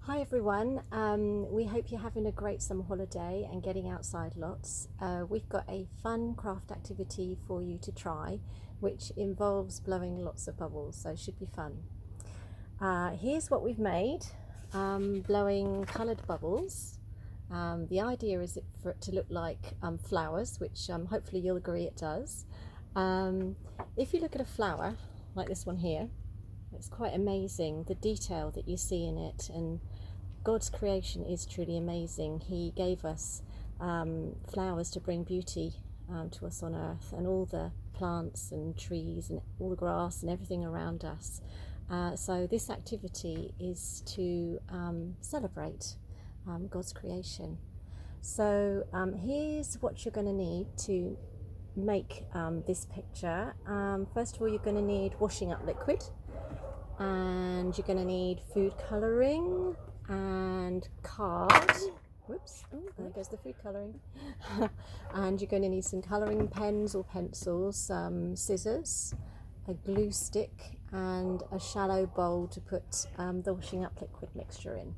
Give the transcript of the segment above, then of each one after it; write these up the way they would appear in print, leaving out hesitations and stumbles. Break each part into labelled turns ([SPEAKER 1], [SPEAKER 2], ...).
[SPEAKER 1] Hi everyone, we hope you're having a great summer holiday and getting outside lots. We've got a fun craft activity for you to try which involves blowing lots of bubbles, so it should be fun. Here's what we've made, blowing coloured bubbles. The idea is for it to look like flowers, which hopefully you'll agree it does. If you look at a flower like this one here, it's quite amazing the detail that you see in it, and God's creation is truly amazing. He gave us flowers to bring beauty to us on earth, and all the plants and trees and all the grass and everything around us. So this activity is to celebrate God's creation. So here's what you're going to need to make this picture. First of all, you're going to need washing up liquid, and you're going to need food colouring and card. Whoops, oh, there goes the food colouring. And you're going to need some colouring pens or pencils, scissors, a glue stick, and a shallow bowl to put the washing up liquid mixture in.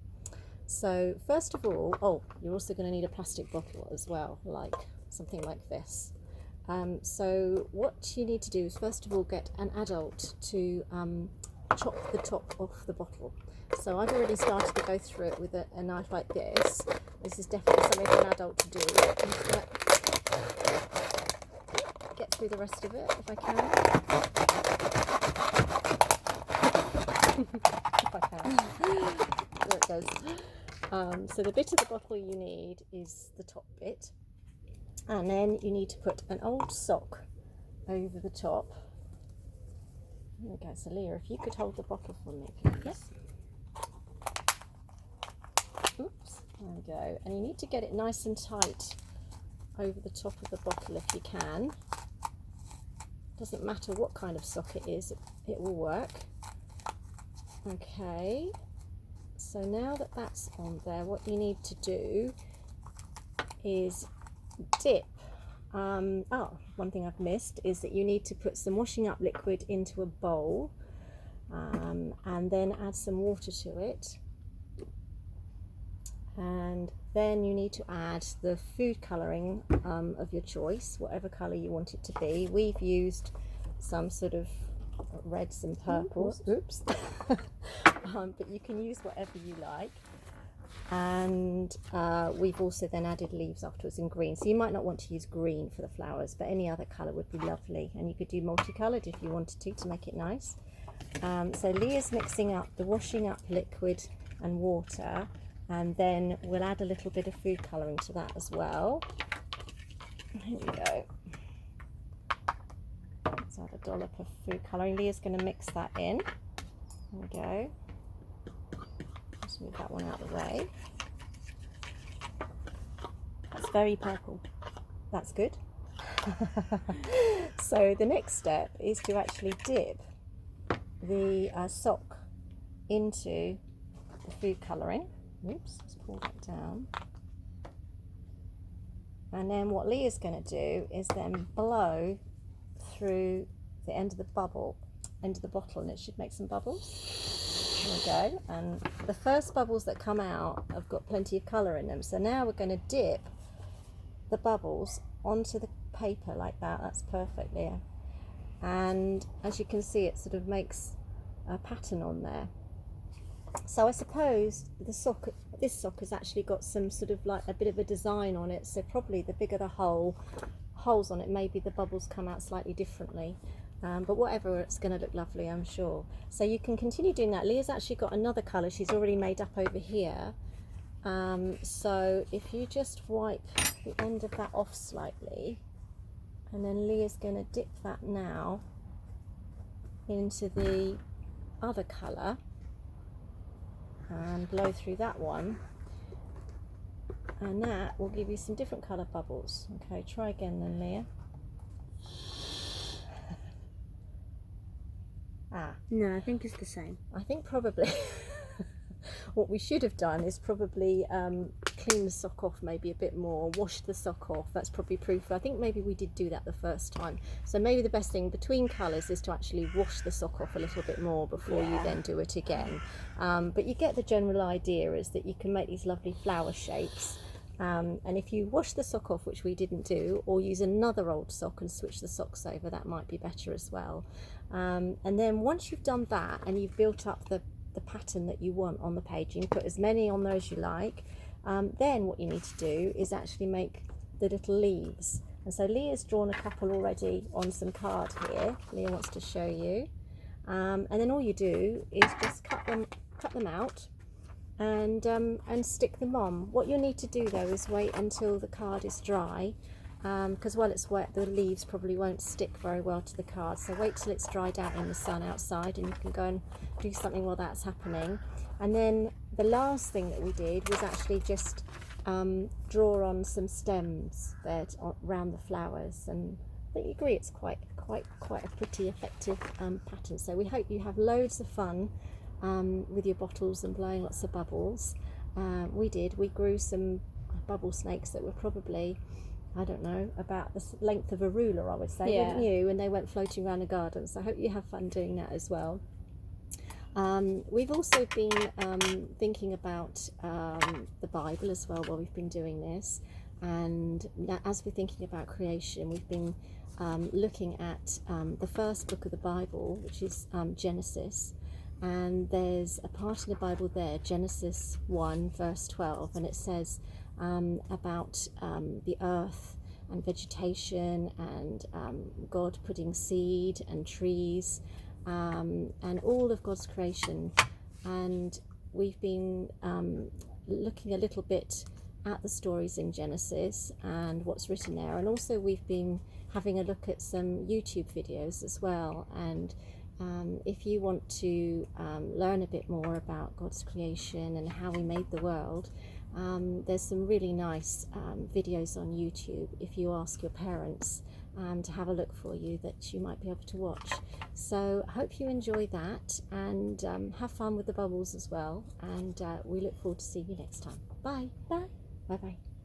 [SPEAKER 1] So first of all, you're also going to need a plastic bottle as well, like something like this. So what you need to do is first of all get an adult to chop the top off the bottle. So I've already started to go through it with a knife like this. This is definitely something for an adult to do. I'm just going to get through the rest of it if I can. If I can. There it goes. So the bit of the bottle you need is the top bit. And then you need to put an old sock over the top. There we go. So Leah, if you could hold the bottle for me, please. Yep. Oops, there we go. And you need to get it nice and tight over the top of the bottle if you can. Doesn't matter what kind of sock it is, it will work. Okay, so now that that's on there, what you need to do is dip. One thing I've missed is that you need to put some washing up liquid into a bowl and then add some water to it, and then you need to add the food colouring of your choice, whatever colour you want it to be. We've used some sort of reds and purples. Oops. But you can use whatever you like. And we've also then added leaves afterwards in green, so you might not want to use green for the flowers, but any other colour would be lovely, and you could do multicoloured if you wanted to make it nice. So Leah's mixing up the washing up liquid and water, and then we'll add a little bit of food colouring to that as well. Here we go. Let's add a dollop of food colouring. Leah's going to mix that in. There we go. Just move that one out of the way. That's very purple. That's good. So the next step is to actually dip the sock into the food colouring. Oops, let's pull that down. And then what Leah's going to do is then blow through the end of the bottle, and it should make some bubbles. There we go. And the first bubbles that come out have got plenty of colour in them. So now we're going to dip the bubbles onto the paper like that. That's perfect, Leah. And as you can see, it sort of makes a pattern on there. So I suppose this sock has actually got some sort of like a bit of a design on it. So probably the bigger the holes on it, maybe the bubbles come out slightly differently. But whatever, it's going to look lovely, I'm sure. So you can continue doing that. Leah's actually got another colour she's already made up over here. So if you just wipe the end of that off slightly, and then Leah's going to dip that now into the other colour and blow through that one, and that will give you some different colour bubbles. Okay, try again then, Leah.
[SPEAKER 2] No, I think it's the same.
[SPEAKER 1] I think probably what we should have done is probably clean the sock off maybe a bit more, wash the sock off. That's probably proof. I think maybe we did do that the first time. So maybe the best thing between colours is to actually wash the sock off a little bit more before you then do it again. But you get the general idea is that you can make these lovely flower shapes. And if you wash the sock off, which we didn't do, or use another old sock and switch the socks over, that might be better as well. And then once you've done that and you've built up the pattern that you want on the page, you can put as many on there as you like. Then what you need to do is actually make the little leaves. And so Leah's drawn a couple already on some card here. Leah wants to show you. And then all you do is just cut them out and stick them on. What you'll need to do though is wait until the card is dry, because while it's wet the leaves probably won't stick very well to the card. So wait till it's dried out in the sun outside and you can go and do something while that's happening. And then the last thing that we did was actually just draw on some stems there around the flowers, and I think you agree it's quite a pretty effective pattern. So we hope you have loads of fun with your bottles and blowing lots of bubbles. We grew some bubble snakes that were probably, I don't know, about the length of a ruler, I would say, wouldn't you? And they went floating around the garden, so I hope you have fun doing that as well. We've also been thinking about the Bible as well while we've been doing this, and as we're thinking about creation, we've been looking at the first book of the Bible, which is Genesis. And there's a part in the Bible there, Genesis 1 verse 12, and it says about the earth and vegetation and God putting seed and trees and all of God's creation. And we've been looking a little bit at the stories in Genesis and what's written there, and also we've been having a look at some YouTube videos as well. And if you want to learn a bit more about God's creation and how He made the world, there's some really nice videos on YouTube if you ask your parents to have a look for you, that you might be able to watch. So I hope you enjoy that and have fun with the bubbles as well, and we look forward to seeing you next time. Bye.
[SPEAKER 2] Bye.
[SPEAKER 1] Bye bye.